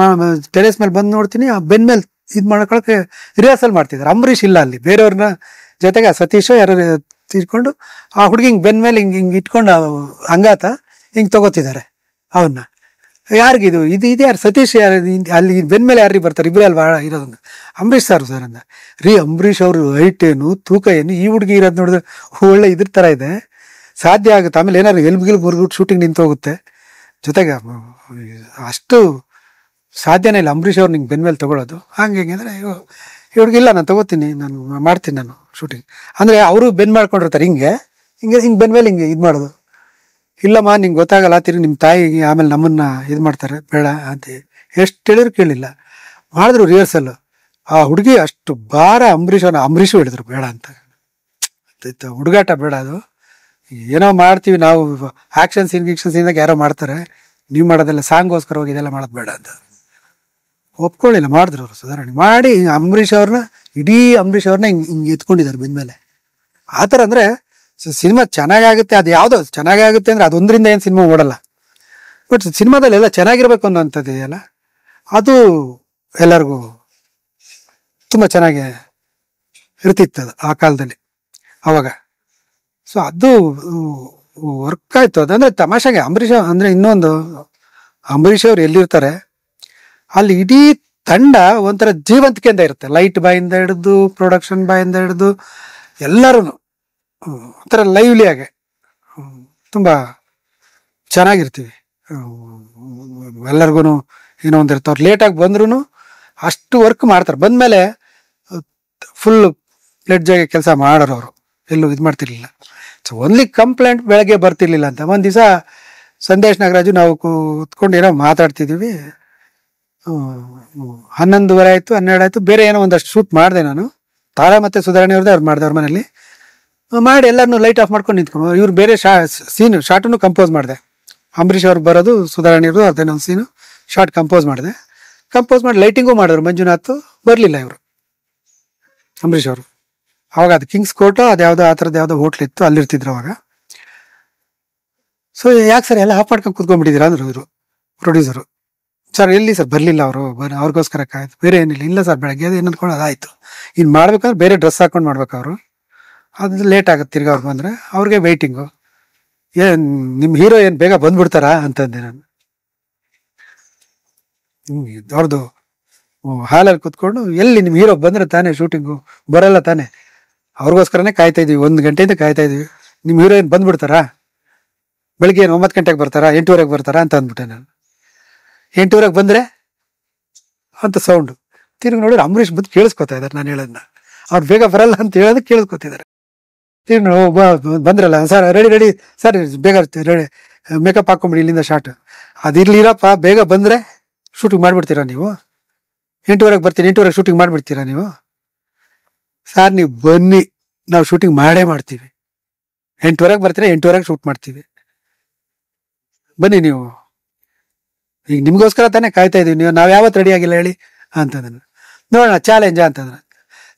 ಟೆರೇಸ್ ಮೇಲೆ ಬಂದು ನೋಡ್ತೀನಿ, ಆ ಬೆನ್ನ ಮೇಲೆ ಇದು ಮಾಡ್ಕೊಳಕ್ಕೆ ರಿಹರ್ಸಲ್ ಮಾಡ್ತಿದ್ದಾರೆ. ಅಂಬರೀಷ್ ಇಲ್ಲ ಅಲ್ಲಿ, ಬೇರೆಯವ್ರನ್ನ ಜೊತೆಗೆ ಸತೀಶ್ ಯಾರು ತಿರ್ಕೊಂಡು ಆ ಹುಡುಗಿ ಹಿಂಗೆ ಬೆನ್ನ ಮೇಲೆ ಹಿಂಗೆ ಇಟ್ಕೊಂಡು ಅಂಗಾತ ಹಿಂಗೆ ತಗೋತಿದ್ದಾರೆ ಅವನ್ನ. ಯಾರಿಗಿದು ಇದು ಯಾರು ಸತೀಶ್ ಯಾರು ಅಲ್ಲಿ ಬೆನ್ಮೇಲೆ ಯಾರಿಗೆ ಬರ್ತಾರೆ, ಇಬ್ಬರೇ ಅಲ್ವಾ ಇರೋದನ್ನ. ಅಂಬರೀಷ್ ಸರ್ ಅಂದ. ರೀ ಅಂಬರೀಷ್ ಅವರು ಹೈಟ್ ಏನು ತೂಕ ಏನು, ಈ ಹುಡುಗಿ ಇರೋದು ನೋಡಿದ್ರೆ ಒಳ್ಳೆ ಇದ್ರ ಥರ ಇದೆ, ಸಾಧ್ಯ ಆಗುತ್ತೆ. ಆಮೇಲೆ ಏನಾದ್ರು ಎಲ್ಬಿಗಿಲ್ ಮುರುಗ್ಬಿಟ್ಟು ಶೂಟಿಂಗ್ ನಿಂತು ಹೋಗುತ್ತೆ. ಜೊತೆಗೆ ಅಷ್ಟು ಸಾಧ್ಯನೇ ಇಲ್ಲ ಅಂಬರೀಷ್ ಅವ್ರು ನಿಂಗೆ ಬೆನ್ಮೇಲೆ ತೊಗೊಳೋದು. ಹಂಗೆ ಹೆಂಗೆ ಅಂದರೆ ಈ ಹುಡುಗಿಲ್ಲ ನಾನು ತೊಗೋತೀನಿ, ನಾನು ಮಾಡ್ತೀನಿ ನಾನು ಶೂಟಿಂಗ್ ಅಂದರೆ ಅವರು ಬೆನ್ನು ಮಾಡ್ಕೊಂಡಿರ್ತಾರೆ ಹಿಂಗೆ ಹಿಂಗೆ ಹಿಂಗೆ ಬೆನ್ಮೇಲೆ ಹಿಂಗೆ ಇದು ಮಾಡೋದು. ಇಲ್ಲಮ್ಮ ನಿಂಗೆ ಗೊತ್ತಾಗಲ್ಲ, ತಿರುಗಿ ನಿಮ್ಮ ತಾಯಿಗೆ ಆಮೇಲೆ ನಮ್ಮನ್ನ ಇದು ಮಾಡ್ತಾರೆ ಬೇಡ ಅಂತ ಎಷ್ಟು ಹೇಳಿದ್ರು ಕೇಳಿಲ್ಲ. ಮಾಡಿದ್ರು ರಿಹರ್ಸಲ್. ಆ ಹುಡುಗಿ ಅಷ್ಟು ಭಾರ ಅಂಬರೀಷು ಹೇಳಿದ್ರು ಬೇಡ ಅಂತ. ಹುಡುಗಾಟ ಬೇಡ, ಅದು ಏನೋ ಮಾಡ್ತೀವಿ ನಾವು, ಆ್ಯಕ್ಷನ್ ಸೀನ್ದಾಗ ಯಾರೋ ಮಾಡ್ತಾರೆ, ನೀವು ಮಾಡೋದೆಲ್ಲ ಸಾಂಗ್ಗೋಸ್ಕರ ಹೋಗಿ ಇದೆಲ್ಲ ಮಾಡೋದು ಬೇಡ ಅಂತ ಒಪ್ಕೊಳ್ಳಿಲ್ಲ. ಮಾಡಿದ್ರು ಅವರು ಸುಧಾರಣೆ ಮಾಡಿ ಇಡೀ ಅಂಬರೀಷ್ ಅವ್ರನ್ನ ಹಿಂಗೆ ಎತ್ಕೊಂಡಿದ್ದಾರೆ ಬೆಂದ್ಮೇಲೆ. ಆ ಥರ ಅಂದರೆ ಸಿನಿಮಾ ಚೆನ್ನಾಗಾಗುತ್ತೆ, ಅದು ಯಾವುದೋ ಚೆನ್ನಾಗಾಗುತ್ತೆ ಅಂದರೆ ಅದೊಂದರಿಂದ ಏನು ಸಿನಿಮಾ ಓಡಲ್ಲ. ಬಟ್ ಸಿನಿಮಾದಲ್ಲಿ ಎಲ್ಲ ಚೆನ್ನಾಗಿರ್ಬೇಕು ಅನ್ನೋಂಥದ್ದು ಇದೆಯಲ್ಲ, ಅದು ಎಲ್ಲರಿಗೂ ತುಂಬ ಚೆನ್ನಾಗಿ ಇರ್ತಿತ್ತು ಅದು ಆ ಕಾಲದಲ್ಲಿ ಅವಾಗ. ಸೊ ಅದು ವರ್ಕ್ ಆಯಿತು. ಅದಂದರೆ ತಮಾಷೆಗೆ ಅಂಬರೀಷ್ ಅಂದರೆ ಇನ್ನೊಂದು, ಅಂಬರೀಷ್ ಅವ್ರು ಎಲ್ಲಿರ್ತಾರೆ ಅಲ್ಲಿ ಇಡೀ ತಂಡ ಒಂಥರ ಜೀವಂತಿಕೆಯಿಂದ ಇರುತ್ತೆ. ಲೈಟ್ ಬಾಯಿಂದ ಹಿಡಿದು ಪ್ರೊಡಕ್ಷನ್ ಬಾಯಿಂದ ಹಿಡಿದು ಎಲ್ಲರೂ ಒಂಥರ ಲೈವ್ಲಿಯಾಗೆ ತುಂಬ ಚೆನ್ನಾಗಿರ್ತೀವಿ. ಎಲ್ಲರಿಗೂ ಏನೋ ಒಂದು ಇರುತ್ತೆ. ಅವ್ರು ಲೇಟಾಗಿ ಬಂದ್ರೂ ಅಷ್ಟು ವರ್ಕ್ ಮಾಡ್ತಾರೆ. ಬಂದಮೇಲೆ ಫುಲ್ ಫ್ಲೆಡ್ಜಾಗಿ ಕೆಲಸ ಮಾಡೋರು ಅವರು, ಎಲ್ಲೂ ಇದು ಮಾಡ್ತಿರ್ಲಿಲ್ಲ. ಸೊ ಓನ್ಲಿ ಕಂಪ್ಲೇಂಟ್ ಬೆಳಗ್ಗೆ ಬರ್ತಿರ್ಲಿಲ್ಲ ಅಂತ. ಒಂದು ದಿವಸ ಸಂದೇಶ್ ನಾಗರಾಜು ನಾವು ಕೂತ್ಕೊಂಡು ಏನೋ ಮಾತಾಡ್ತಿದ್ದೀವಿ, 11:30 ಆಯಿತು, 12 ಆಯಿತು. ಬೇರೆ ಏನೋ ಒಂದಷ್ಟು ಶೂಟ್ ಮಾಡಿದೆ ನಾನು, ತಾರಾ ಮತ್ತು ಸುಧಾರಣೆ ಅವ್ರದ್ದೇ ಅವ್ರು ಮಾಡಿದೆ ಅವ್ರ ಮನೇಲಿ ಮಾಡಿ. ಎಲ್ಲರನ್ನೂ ಲೈಟ್ ಆಫ್ ಮಾಡ್ಕೊಂಡು ನಿಂತ್ಕೊಂಡು ಇವ್ರು ಬೇರೆ ಶಾರ್ಟನ್ನು ಕಂಪೋಸ್ ಮಾಡಿದೆ. ಅಂಬರೀಷ್ ಅವ್ರು ಬರೋದು, ಸುಧಾರಣೆ ಇರೋದು, ಅದೇನೊಂದು ಸೀನು ಶಾರ್ಟ್ ಕಂಪೋಸ್ ಮಾಡಿದೆ. ಕಂಪೋಸ್ ಮಾಡಿ ಲೈಟಿಂಗು ಮಾಡಿದ್ರು. ಮಂಜುನಾಥ್ ಬರಲಿಲ್ಲ ಇವರು ಅಂಬರೀಷ್ ಅವರು. ಅವಾಗ ಅದು ಕಿಂಗ್ಸ್ ಕೋರ್ಟು ಅದು ಯಾವುದೋ ಆ ಥರದ್ದು ಯಾವುದೋ ಹೋಟ್ಲ್ ಇತ್ತು, ಅಲ್ಲಿರ್ತಿದ್ರು ಅವಾಗ. ಸೊ ಯಾಕೆ ಸರ್ ಎಲ್ಲ ಆಫ್ ಮಾಡ್ಕೊಂಡು ಕೂತ್ಕೊಂಡ್ಬಿಟ್ಟಿದ್ದೀರಾ ಅಂದರು ಇವರು ಪ್ರೊಡ್ಯೂಸರು. ಸರ್ ಎಲ್ಲಿ ಸರ್ ಬರಲಿಲ್ಲ ಅವರು, ಅವ್ರಿಗೋಸ್ಕರ ಕಾಯ್ತು, ಬೇರೆ ಏನಿಲ್ಲ. ಇಲ್ಲ ಸರ್ ಬೆಳಗ್ಗೆ ಅದು ಏನು ಅಂದ್ಕೊಂಡು ಅದಾಯಿತು, ಇನ್ನು ಮಾಡ್ಬೇಕಂದ್ರೆ ಬೇರೆ ಡ್ರೆಸ್ ಹಾಕೊಂಡು ಮಾಡ್ಬೇಕು ಅವರು, ಅದು ಲೇಟ್ ಆಗುತ್ತೆ ತಿರ್ಗಿ ಅವ್ರು ಬಂದರೆ, ಅವ್ರಿಗೆ ವೆಯ್ಟಿಂಗು. ಏನು ನಿಮ್ಮ ಹೀರೋ ಏನು ಬೇಗ ಬಂದ್ಬಿಡ್ತಾರಾ ಅಂತಂದೆ ನಾನು. ಅವ್ರದ್ದು ಹಾಲಲ್ಲಿ ಕೂತ್ಕೊಂಡು, ಎಲ್ಲಿ ನಿಮ್ಮ ಹೀರೋ ಬಂದರೆ ತಾನೇ ಶೂಟಿಂಗು, ಬರಲ್ಲ ತಾನೇ, ಅವ್ರಿಗೋಸ್ಕರನೇ ಕಾಯ್ತಾ ಇದ್ದೀವಿ, 1 ಗಂಟೆಯಿಂದ ಕಾಯ್ತಾ ಇದ್ದೀವಿ. ನಿಮ್ಮ ಹೀರೋ ಏನು ಬಂದ್ಬಿಡ್ತಾರಾ, ಬೆಳಿಗ್ಗೆ 9 ಗಂಟೆಗೆ ಬರ್ತಾರಾ, 8:30ಗೆ ಬರ್ತಾರಾ ಅಂತ ಅಂದ್ಬಿಟ್ಟೆ ನಾನು. 8:30ಗೆ ಬಂದರೆ ಅಂತ ಸೌಂಡು. ತಿರುಗಿ ನೋಡಿದ್ರೆ ಅಂಬರೀಷ್ ಬಂದು ಕೇಳಿಸ್ಕೊತಾ ಇದ್ದಾರೆ ನಾನು ಹೇಳೋದನ್ನ. ಅವ್ರು ಬೇಗ ಬರಲ್ಲ ಅಂತ ಹೇಳೋದು ಕೇಳಿಸ್ಕೊತಿದ್ದಾರೆ. ತಿರುಗಿ ಬಂದ್ರಲ್ಲ ಸರ್, ರೆಡಿ ಸರ್, ಬೇಗ ರೆಡಿ, ಮೇಕಪ್ ಹಾಕೊಂಬಿಡಿ ಇಲ್ಲಿಂದ ಶಾರ್ಟ್. ಅದಿರ್ಲಿರಪ್ಪ, ಬೇಗ ಬಂದರೆ ಶೂಟಿಂಗ್ ಮಾಡಿಬಿಡ್ತೀರಾ ನೀವು, 8:30ಗೆ ಬರ್ತೀನಿ, 8:30ಗೆ ಶೂಟಿಂಗ್ ಮಾಡಿಬಿಡ್ತೀರಾ ನೀವು. ಸರ್ ನೀವು ಬನ್ನಿ, ನಾವು ಶೂಟಿಂಗ್ ಮಾಡೇ ಮಾಡ್ತೀವಿ. 8:30ಗೆ ಬರ್ತೀರಾ, 8:30ಗೆ ಶೂಟ್ ಮಾಡ್ತೀವಿ, ಬನ್ನಿ ನೀವು. ಈಗ ನಿಮಗೋಸ್ಕರ ತಾನೇ ಕಾಯ್ತಾ ಇದೀವಿ, ನಾವು ಯಾವತ್ತು ರೆಡಿ ಆಗಿಲ್ಲ ಹೇಳಿ ಅಂತಂದ್ರೆ. ನೋಡೋಣ ಚಾಲೆಂಜ್ ಅಂತಂದ್ರೆ.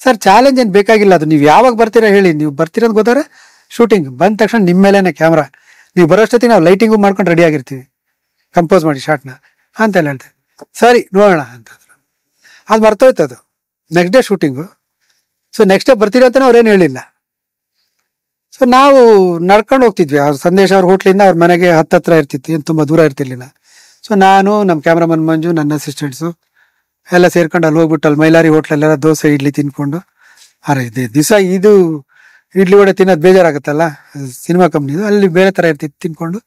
ಸರ್ ಚಾಲೆಂಜ್ ಏನು ಬೇಕಾಗಿಲ್ಲ, ಅದು ನೀವು ಯಾವಾಗ ಬರ್ತೀರಾ ಹೇಳಿ, ನೀವು ಬರ್ತೀರಂತ ಗೊತ್ತಾದ್ರೆ ಶೂಟಿಂಗ್ ಬಂದ ತಕ್ಷಣ ನಿಮ್ಮ ಮೇಲೇನೆ ಕ್ಯಾಮ್ರಾ, ನೀವು ಬರೋಷ್ಟೊತ್ತಿಗೆ ನಾವು ಲೈಟಿಂಗು ಮಾಡ್ಕೊಂಡು ರೆಡಿ ಆಗಿರ್ತೀವಿ, ಕಂಪೋಸ್ ಮಾಡಿ ಶಾರ್ಟ್ನ ಅಂತೆಲ್ಲ ಹೇಳ್ತೇವೆ. ಸರಿ ನೋಡೋಣ ಅಂತಂದ್ರು. ಅದು ಮರ್ತೋಯ್ತು. ಅದು next day shooting. So next day ಬರ್ತೀರ ಅಂತಲೇ ಅವ್ರೇನು ಹೇಳಿಲ್ಲ. ಸೊ ನಾವು ನಡ್ಕೊಂಡು ಹೋಗ್ತಿದ್ವಿ. ಅವ್ರ ಸಂದೇಶ್ ಅವ್ರ ಹೋಟ್ಲಿಂದ ಅವ್ರ ಮನೆಗೆ ಹತ್ತಿರ ಇರ್ತಿತ್ತು, ಏನು ತುಂಬ ದೂರ ಇರ್ತಿರ್ಲಿಲ್ಲ. ಸೊ ನಾನು, ನಮ್ಮ ಕ್ಯಾಮ್ರಾಮನ್ ಮಂಜು, ನನ್ನ ಅಸಿಸ್ಟೆಂಟ್ಸು ಎಲ್ಲ ಸೇರ್ಕೊಂಡು ಅಲ್ಲಿ ಹೋಗ್ಬಿಟ್ಟು ಅಲ್ಲಿ ಮೈಲಾರಿ ಹೋಟ್ಲಲ್ಲೆಲ್ಲ ದೋಸೆ ಇಡ್ಲಿ ತಿನ್ಕೊಂಡು, ಅರೆ ದಿವಸ ಇದು ಇಡ್ಲಿ ವಡೆ ತಿನ್ನೋದು ಬೇಜಾರಾಗುತ್ತಲ್ಲ, ಸಿನಿಮಾ ಕಂಪ್ನಿದು, ಅಲ್ಲಿ ಬೇರೆ ಥರ ಇರ್ತಿತ್ತು, ತಿನ್ಕೊಂಡು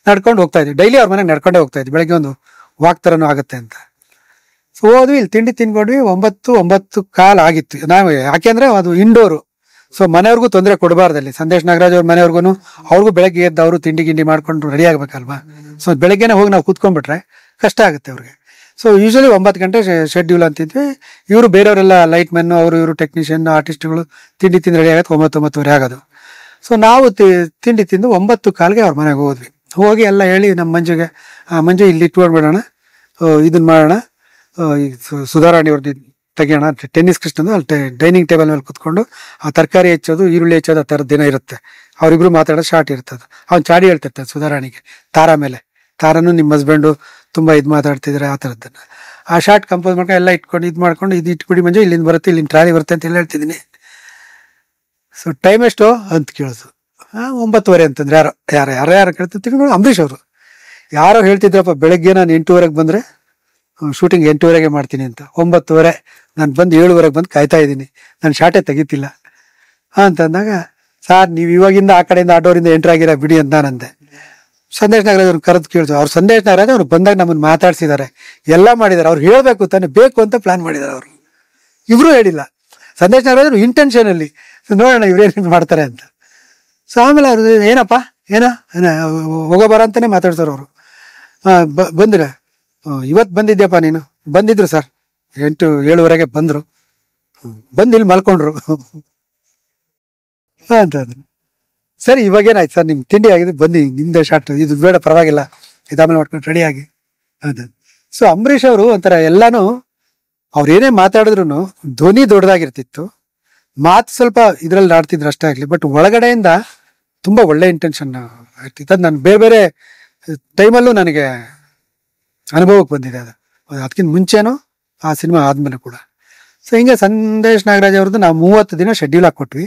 ನಡ್ಕೊಂಡು ಹೋಗ್ತಾ ಇದ್ವಿ. ಡೈಲಿ ಅವ್ರ ಮನೆಗೆ ನಡ್ಕೊಂಡೇ ಹೋಗ್ತಾ ಇದ್ವಿ, ಬೆಳಗ್ಗೆ ಒಂದು ವಾಕ್ ಥರನೂ ಆಗುತ್ತೆ ಅಂತ. ಸೊ ಹೋದ್ವಿ, ಇಲ್ಲಿ ತಿಂಡಿ ತಿನ್ಕೊಂಡ್ವಿ. 9:15 ಆಗಿತ್ತು. ನಾವು ಯಾಕೆಂದರೆ ಅದು ಇಂಡೋರು, ಸೊ ಮನೆಯವ್ರಿಗೂ ತೊಂದರೆ ಕೊಡಬಾರ್ದಲ್ಲಿ. ಸಂದೇಶ್ ನಾಗರಾಜ್ ಅವ್ರ ಮನೆಯವ್ರಿಗೂ ಅವ್ರಿಗೂ ಬೆಳಗ್ಗೆ ಎದ್ದು ಅವರು ತಿಂಡಿ ಗಿಂಡಿ ಮಾಡ್ಕೊಂಡು ರೆಡಿ ಆಗ್ಬೇಕಲ್ವಾ. ಸೊ ಬೆಳಗ್ಗೆನೆ ಹೋಗಿ ನಾವು ಕೂತ್ಕೊಂಡ್ಬಿಟ್ರೆ ಕಷ್ಟ ಆಗುತ್ತೆ ಅವ್ರಿಗೆ. ಸೊ ಯೂಶಲಿ 9 ಗಂಟೆ ಶೆಡ್ಯೂಲ್ ಅಂತಿದ್ವಿ. ಇವರು ಬೇರೆಯವರೆಲ್ಲ ಲೈಟ್ ಮೆನ್ನು, ಅವರು ಟೆಕ್ನಿಷಿಯನ್, ಆರ್ಟಿಸ್ಟ್ಗಳು ತಿಂಡಿ ತಿಂದು ರೆಡಿ ಆಗೋದು 9:30 ಆಗೋದು. ಸೊ ನಾವು ತಿಂಡಿ ತಿಂದು 9:15ಗೆ ಅವ್ರ ಮನೆಗೆ ಹೋದ್ವಿ. ಹೋಗಿ ಎಲ್ಲ ಹೇಳಿ ನಮ್ಮ ಮಂಜುಗೆ, ಮಂಜು ಇಲ್ಲಿ ಇಟ್ಕೊಂಡ್ಬಿಡೋಣ, ಇದನ್ನ ಮಾಡೋಣ, ಸುಧಾರಾಣಿ ಅವ್ರದ್ದು ತೆಗಿಯೋಣ, ಟೆನ್ನಿಸ್ ಕೃಷ್ಣಂದು ಅಲ್ಲಿ ಡೈನಿಂಗ್ ಟೇಬಲ್ ಮೇಲೆ ಕುತ್ಕೊಂಡು ಆ ತರಕಾರಿ ಹೆಚ್ಚೋದು, ಈರುಳ್ಳಿ ಹೆಚ್ಚೋದು, ಆ ಥರದ್ದು ದಿನ ಇರುತ್ತೆ. ಅವರಿಬ್ರು ಮಾತಾಡೋದು ಶಾರ್ಟ್ ಇರ್ತದೆ. ಅವ್ನು ಚಾಡಿ ಹೇಳ್ತಿರ್ತಾನೆ ಸುಧಾರಾಣಿಗೆ, ತಾರಾ ಮೇಲೆ, ತಾರನು ನಿಮ್ಮ ಹಸ್ಬೆಂಡು ತುಂಬ ಇದು ಮಾತಾಡ್ತಿದ್ರೆ ಆ ಥರದ್ದನ್ನು. ಆ ಶಾರ್ಟ್ ಕಂಪೋಸ್ ಮಾಡ್ಕೊಂಡು ಎಲ್ಲ ಇಟ್ಕೊಂಡು ಇದು ಇಟ್ಬಿಡಿ ಮಂಜು, ಇಲ್ಲಿಂದ ಬರುತ್ತೆ, ಇಲ್ಲಿಂದ ಟ್ರಾಲಿ ಬರುತ್ತೆ ಅಂತ ಎಲ್ಲ ಹೇಳ್ತಿದ್ದೀನಿ. ಸೊ ಟೈಮ್ ಎಷ್ಟು ಅಂತ ಕೇಳೋದು. 9:30 ಅಂತಂದ್ರೆ ಯಾರು ಕೇಳ್ತಾರೆ ತಿಳ್ಕೊಂಡು ಅಂಬರೀಷ್ ಅವರು ಯಾರೋ ಹೇಳ್ತಿದ್ರಪ್ಪ ಬೆಳಗ್ಗೆ ನಾನು 8:30 ಬಂದರೆ ಶೂಟಿಂಗ್ 8:30 ಮಾಡ್ತೀನಿ ಅಂತ. 9:30 ನಾನು ಬಂದು 7:30 ಬಂದು ಕಾಯ್ತಾ ಇದ್ದೀನಿ, ನಾನು ಶಾರ್ಟೇ ತೆಗಿತಿಲ್ಲ ಅಂತಂದಾಗ, ಸಾರ್ ನೀವು ಇವಾಗಿಂದ ಆ ಕಡೆಯಿಂದ ಆಟೋರಿಂದ ಎಂಟ್ರ್ ಆಗಿರ ಬಿಡಿ ಅಂತ ನಾನಂದೆ. ಸಂದೇಶ್ ನಾಗರಾಜ್ ಅವ್ರು ಕರೆದು ಕೇಳಿದ್ರು. ಅವ್ರು ಸಂದೇಶ್ ನಾಗರಾಜ್ ಅವ್ರು ಬಂದಾಗ ನಮ್ಮನ್ನು ಮಾತಾಡ್ಸಿದ್ದಾರೆ, ಎಲ್ಲ ಮಾಡಿದ್ದಾರೆ. ಅವ್ರು ಹೇಳಬೇಕು ತಾನೆ, ಬೇಕು ಅಂತ ಪ್ಲಾನ್ ಮಾಡಿದ್ದಾರೆ ಅವರು. ಇವರು ಹೇಳಿಲ್ಲ. ಸಂದೇಶ್ ನಾಗರಾಜ್ ಅವರು ಇಂಟೆನ್ಷನಲ್ಲಿ ನೋಡೋಣ ಇವ್ರೇನು ಮಾಡ್ತಾರೆ ಅಂತ. ಸೊ ಆಮೇಲೆ ಅವ್ರು ಏನಪ್ಪ ಏನೋ ಹೋಗೋ ಬರ ಅಂತಾನೆ ಮಾತಾಡ್ತಾರೆ ಅವರು. ಬಂದಿರ ಇವತ್ತು ಬಂದಿದ್ಯಪ್ಪ ನೀನು? ಬಂದಿದ್ರು ಸರ್ 7:30 ಬಂದರು, ಬಂದು ಇಲ್ಲಿ ಮಲ್ಕೊಂಡ್ರು ಅಂತಂದ್ರು. ಸರಿ ಇವಾಗೇನಾಯ್ತು ಸರ್, ನಿಮ್ಗೆ ತಿಂಡಿ ಆಗಿದೆ, ಬನ್ನಿ ನಿಮ್ದೇ ಶಾರ್ಟ್, ಇದು ಬೇಡ ಪರವಾಗಿಲ್ಲ, ಇದಾಮೇಲೆ ಮಾಡ್ಕೊಂಡು ರೆಡಿಯಾಗಿ ಅಂತ. ಸೊ ಅಂಬರೀಷ್ ಅವರು ಒಂಥರ ಎಲ್ಲಾನು ಅವ್ರು ಏನೇ ಮಾತಾಡಿದ್ರು ಧ್ವನಿ ದೊಡ್ಡದಾಗಿರ್ತಿತ್ತು, ಮಾತು ಸ್ವಲ್ಪ ಇದ್ರಲ್ಲಿ ಆಡ್ತಿದ್ರು ಅಷ್ಟೇ ಆಗಲಿ, ಬಟ್ ಒಳಗಡೆಯಿಂದ ತುಂಬ ಒಳ್ಳೆ ಇಂಟೆನ್ಷನ್ ಆಗ್ತಿತ್ತು. ಅದು ನಾನು ಬೇರೆ ಬೇರೆ ಟೈಮಲ್ಲೂ ನನಗೆ ಅನುಭವಕ್ಕೆ ಬಂದಿದೆ. ಅದಕ್ಕಿಂತ ಮುಂಚೆನೂ ಆ ಸಿನಿಮಾ ಆದಮೇಲೆ ಕೂಡ. ಸೊ ಹಿಂಗೆ ಸಂದೇಶ್ ನಾಗರಾಜ್ ಅವ್ರದ್ದು ನಾವು 30 ದಿನ ಶೆಡ್ಯೂಲ್ ಹಾಕ್ಕೊಟ್ವಿ.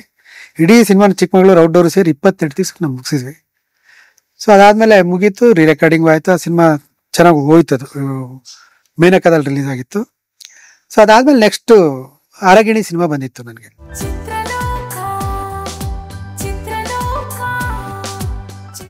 ಇಡೀ ಸಿನಿಮಾ ಚಿಕ್ಕಮಗಳೂರು ಔಟ್ಡೋರು ಸೇರಿ 28 ದಿವಸಕ್ಕೆ ನಾವು ಮುಗಿಸಿದ್ವಿ. ಸೊ ಅದಾದಮೇಲೆ ಮುಗೀತು, ರೆಕಾರ್ಡಿಂಗು ಆಯಿತು. ಆ ಸಿನಿಮಾ ಚೆನ್ನಾಗಿ ಹೋಯ್ತು, ಅದು ಮೇನಕದಲ್ಲಿ ರಿಲೀಸ್ ಆಗಿತ್ತು. ಸೊ ಅದಾದಮೇಲೆ ನೆಕ್ಸ್ಟು ಅರಗಿಣಿ ಸಿನಿಮಾ ಬಂದಿತ್ತು ನನಗೆ.